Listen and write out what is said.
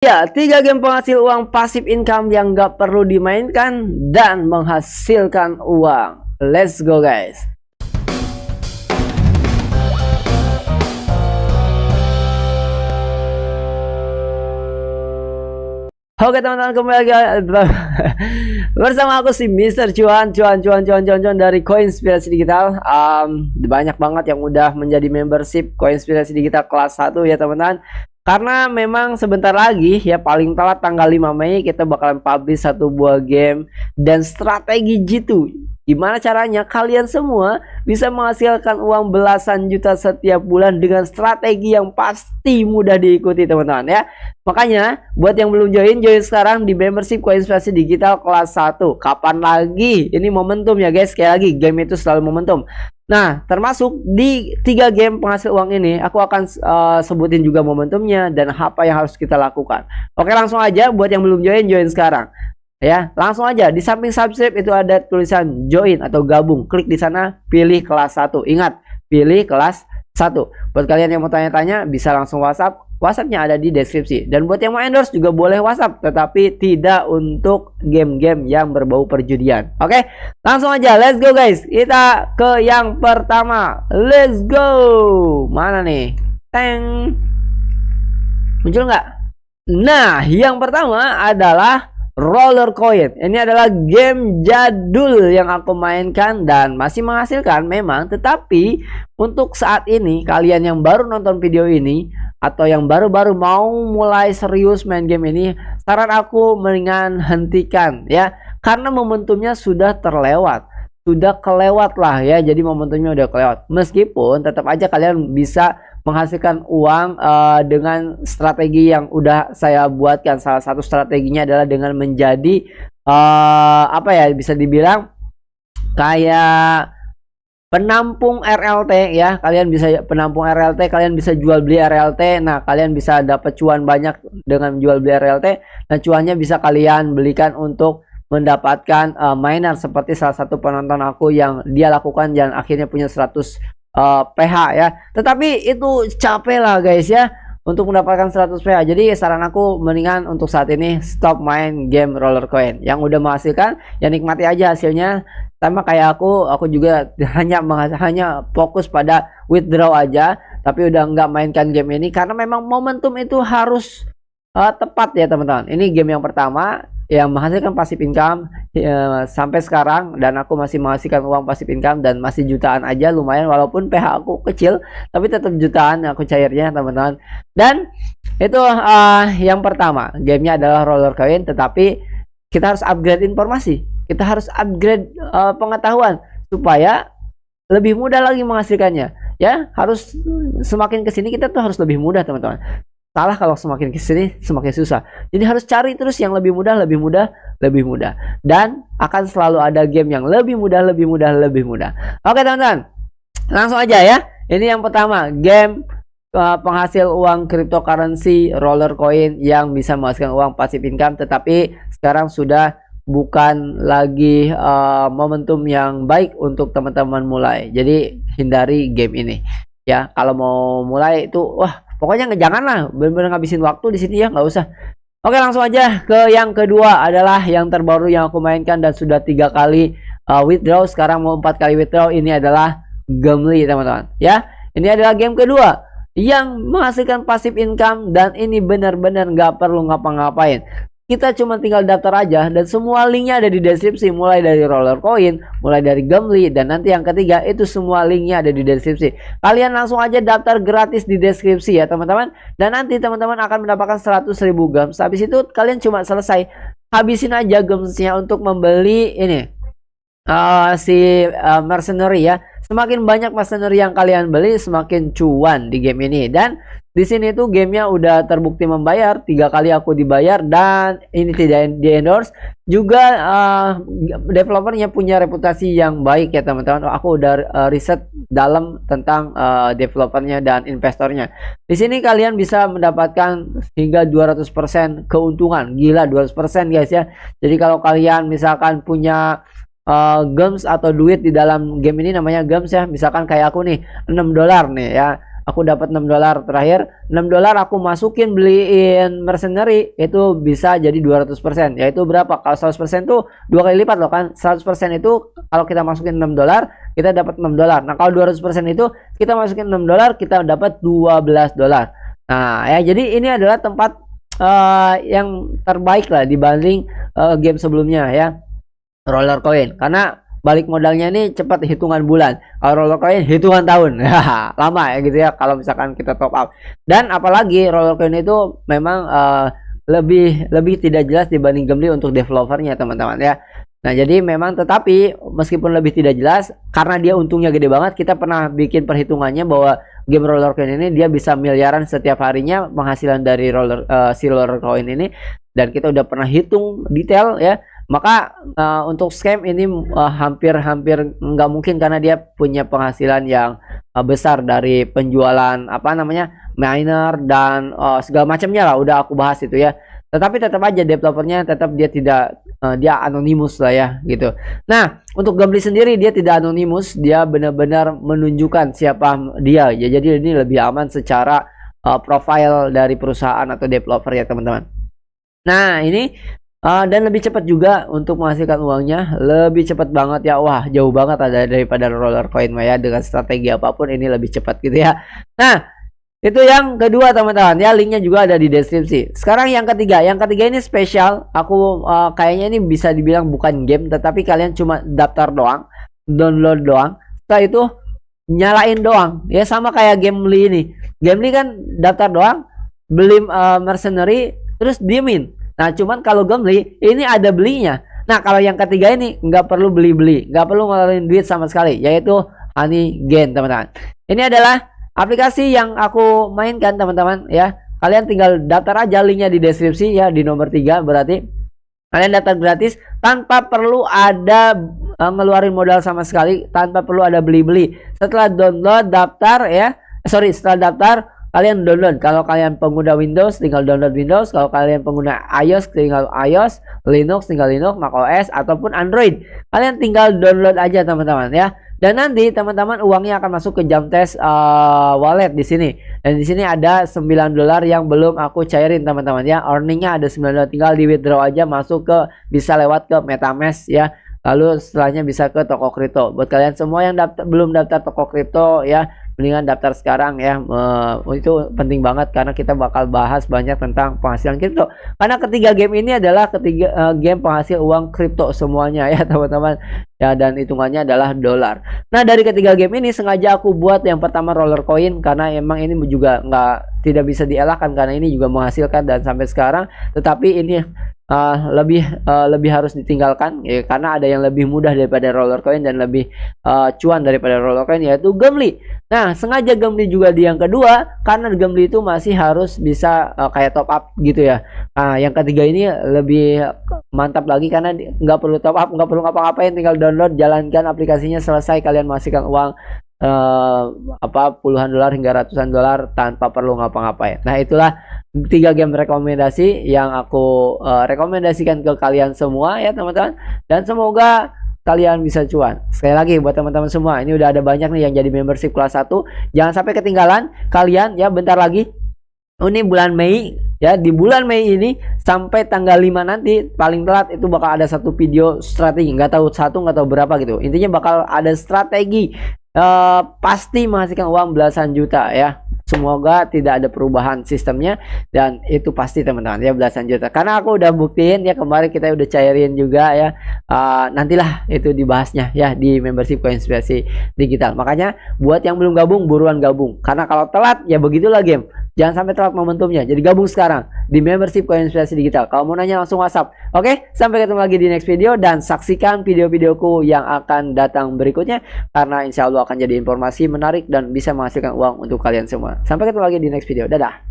Ya, 3 game penghasil uang pasif income yang gak perlu dimainkan dan menghasilkan uang. Let's go guys. Oke teman-teman, kembali lagi bersama aku si Mr. Cuan dari Koinspirasi Digital. Banyak banget yang udah menjadi membership Koinspirasi Digital kelas 1 ya teman-teman. Karena memang sebentar lagi ya, paling telat tanggal 5 Mei kita bakalan publish satu buah game dan strategi G2. Gimana caranya kalian semua bisa menghasilkan uang belasan juta setiap bulan dengan strategi yang pasti mudah diikuti teman-teman ya. Makanya buat yang belum join sekarang di membership Koinspirasi Digital kelas 1. Kapan lagi? Ini momentum ya guys. Sekali lagi, game itu selalu momentum. Nah, termasuk di 3 game penghasil uang ini, aku akan sebutin juga momentumnya dan apa yang harus kita lakukan. Oke, langsung aja buat yang belum join sekarang. Ya, langsung aja di samping subscribe itu ada tulisan join atau gabung. Klik di sana, pilih kelas 1. Ingat, pilih kelas 1. Buat kalian yang mau tanya-tanya bisa langsung WhatsApp. WhatsAppnya ada di deskripsi. Dan buat yang mau endorse juga boleh WhatsApp, tetapi tidak untuk game-game yang berbau perjudian. Oke, langsung aja, let's go guys. Kita ke yang pertama. Let's go. Mana nih? Teng. Muncul nggak? Nah, yang pertama adalah Roller Coin. Ini adalah game jadul yang aku mainkan dan masih menghasilkan memang, tetapi untuk saat ini kalian yang baru nonton video ini atau yang baru-baru mau mulai serius main game ini, saran aku mendingan hentikan ya, karena momentumnya sudah terlewat. Sudah kelewat lah ya, jadi momentumnya udah kelewat. Meskipun tetap aja kalian bisa menghasilkan uang dengan strategi yang udah saya buatkan. Salah satu strateginya adalah dengan menjadi apa ya, bisa dibilang kayak penampung RLT ya. Kalian bisa penampung RLT, kalian bisa jual beli RLT. Nah, kalian bisa dapat cuan banyak dengan jual beli RLT. Nah, cuannya bisa kalian belikan untuk mendapatkan miner, seperti salah satu penonton aku yang dia lakukan dan akhirnya punya 100 PH ya. Tetapi itu capek lah guys ya untuk mendapatkan 100 PH. Jadi saran aku mendingan untuk saat ini stop main game Roller Coin. Yang udah menghasilkan ya nikmati aja hasilnya. Sama kayak aku juga hanya fokus pada withdraw aja, tapi udah nggak mainkan game ini karena memang momentum itu harus tepat ya teman-teman. Ini game yang pertama yang menghasilkan pasif income sampai sekarang, dan aku masih menghasilkan uang pasif income dan masih jutaan aja, lumayan walaupun PH aku kecil tapi tetap jutaan aku cairnya teman-teman. Dan itu yang pertama, gamenya adalah Roller Coin, tetapi kita harus upgrade informasi, kita harus upgrade pengetahuan supaya lebih mudah lagi menghasilkannya ya. Harus semakin kesini kita tuh harus lebih mudah teman-teman. Salah kalau semakin kesini semakin susah. Jadi harus cari terus yang lebih mudah, dan akan selalu ada game yang lebih mudah. Oke teman-teman, langsung aja ya. Ini yang pertama, game penghasil uang cryptocurrency Roller Coin yang bisa menghasilkan uang pasif income, tetapi sekarang sudah bukan lagi momentum yang baik untuk teman-teman mulai. Jadi hindari game ini ya. Kalau mau mulai itu pokoknya jangan lah bener-bener ngabisin waktu di sini ya, nggak usah. Oke, langsung aja ke yang kedua, adalah yang terbaru yang aku mainkan dan sudah 3 kali withdraw, sekarang mau 4 kali withdraw. Ini adalah Gambly teman-teman ya. Ini adalah game kedua yang menghasilkan pasif income dan ini benar-benar nggak perlu ngapa-ngapain. Kita cuma tinggal daftar aja dan semua linknya ada di deskripsi, mulai dari Roller Coin, mulai dari Gambly, dan nanti yang ketiga itu semua linknya ada di deskripsi. Kalian langsung aja daftar gratis di deskripsi ya teman-teman, dan nanti teman-teman akan mendapatkan 100.000 gems. Habis itu kalian cuma selesai habisin aja gemsnya untuk membeli ini mercenary ya. Semakin banyak mercenary yang kalian beli, semakin cuan di game ini. Dan di sini tuh gamenya udah terbukti membayar, 3 kali aku dibayar dan ini tidak di endorse. Juga developernya punya reputasi yang baik ya teman-teman. Aku udah riset dalam tentang developernya dan investornya. Di sini kalian bisa mendapatkan hingga 200% keuntungan. Gila, 200% guys ya. Jadi kalau kalian misalkan punya gems atau duit di dalam game ini, namanya gems ya, misalkan kayak aku nih $6 nih ya, aku dapat 6 dolar terakhir, 6 dolar aku masukin beliin mercenary itu bisa jadi 200%, yaitu berapa? Kalau 100% tuh 2 kali lipat loh kan. 100% itu kalau kita masukin 6 dolar kita dapat 6 dolar. Nah kalau 200% itu kita masukin 6 dolar kita dapat 12 dolar. Nah ya, jadi ini adalah tempat yang terbaik lah dibanding game sebelumnya ya, roller coin, karena balik modalnya ini cepat, hitungan bulan. Kalau roller coin hitungan tahun. Lama ya gitu ya kalau misalkan kita top up. Dan apalagi roller coin itu memang lebih tidak jelas dibanding Gambly untuk developernya teman-teman ya. Nah jadi memang, tetapi meskipun lebih tidak jelas karena dia untungnya gede banget, kita pernah bikin perhitungannya bahwa game roller coin ini dia bisa miliaran setiap harinya penghasilan dari si roller coin ini, dan kita udah pernah hitung detail ya. Maka untuk scam ini hampir nggak mungkin, karena dia punya penghasilan yang besar dari penjualan miner dan segala macamnya lah, udah aku bahas itu ya. Tetapi tetap aja developernya tetap dia tidak dia anonimus lah ya gitu. Nah untuk Gambly sendiri dia tidak anonimus, dia benar-benar menunjukkan siapa dia ya. Jadi ini lebih aman secara profile dari perusahaan atau developer ya teman-teman. Nah ini dan lebih cepat juga untuk menghasilkan uangnya, lebih cepat banget ya. Wah jauh banget ada daripada roller coin ya, dengan strategi apapun ini lebih cepat gitu ya. Nah itu yang kedua teman-teman ya, linknya juga ada di deskripsi. Sekarang yang ketiga ini spesial. Aku kayaknya ini bisa dibilang bukan game, tetapi kalian cuma daftar doang, download doang, setelah itu nyalain doang ya, sama kayak Gambly ini. Gambly kan daftar doang, beli mercenary terus diemin. Nah cuman kalau Gambly ini ada belinya. Nah kalau yang ketiga ini nggak perlu beli-beli, nggak perlu ngeluarin duit sama sekali, yaitu Honey Gain teman-teman. Ini adalah aplikasi yang aku mainkan teman-teman ya. Kalian tinggal daftar aja, linknya di deskripsi ya, di nomor 3. Berarti kalian daftar gratis tanpa perlu ada ngeluarin modal sama sekali, tanpa perlu ada beli-beli. Setelah download daftar ya, setelah daftar kalian download. Kalau kalian pengguna Windows tinggal download Windows, kalau kalian pengguna iOS tinggal iOS, Linux tinggal Linux, macOS ataupun Android. Kalian tinggal download aja teman-teman ya. Dan nanti teman-teman uangnya akan masuk ke Jamtes wallet di sini. Dan di sini ada 9 dolar yang belum aku cairin teman-teman ya. Earningnya ada 9 dolar, tinggal di withdraw aja, masuk ke, bisa lewat ke MetaMask ya. Lalu setelahnya bisa ke toko kripto. Buat kalian semua yang belum daftar toko kripto ya, mendingan daftar sekarang ya. Itu penting banget karena kita bakal bahas banyak tentang penghasilan kripto. Karena ketiga game ini adalah game penghasil uang kripto semuanya ya teman-teman. Ya, dan hitungannya adalah dolar. Nah dari ketiga game ini sengaja aku buat yang pertama roller coin, karena emang ini juga tidak bisa dielakkan karena ini juga menghasilkan dan sampai sekarang. Tetapi ini lebih harus ditinggalkan ya, karena ada yang lebih mudah daripada roller coin dan lebih cuan daripada roller coin, yaitu Gambly. Nah sengaja Gambly juga di yang kedua karena Gambly itu masih harus bisa kayak top up gitu ya. Nah yang ketiga ini lebih mantap lagi karena nggak perlu top up, nggak perlu ngapa-ngapain, tinggal download, jalankan aplikasinya, selesai kalian menghasilkan uang puluhan dolar hingga ratusan dolar tanpa perlu ngapa-ngapain. Nah itulah 3 game rekomendasi yang aku rekomendasikan ke kalian semua ya teman-teman, dan semoga kalian bisa cuan. Sekali lagi buat teman-teman semua, ini udah ada banyak nih yang jadi membership kelas 1. Jangan sampai ketinggalan kalian ya, bentar lagi. Ini bulan Mei ya, di bulan Mei ini sampai tanggal 5 nanti paling telat itu bakal ada satu video strategi, nggak tahu satu nggak tahu berapa gitu, intinya bakal ada strategi pasti menghasilkan uang belasan juta ya. Semoga tidak ada perubahan sistemnya, dan itu pasti teman-teman ya, belasan juta, karena aku udah buktiin ya, kemarin kita udah cairin juga ya. Nantilah itu dibahasnya ya di membership Koinspirasi Digital. Makanya buat yang belum gabung, buruan gabung, karena kalau telat ya begitulah game, jangan sampai telat momentumnya. Jadi gabung sekarang di membership Koinspirasi Digital. Kalau mau nanya langsung WhatsApp. Oke, sampai ketemu lagi di next video, dan saksikan video-videoku yang akan datang berikutnya, karena insya Allah akan jadi informasi menarik dan bisa menghasilkan uang untuk kalian semua. Sampai ketemu lagi di next video. Dadah.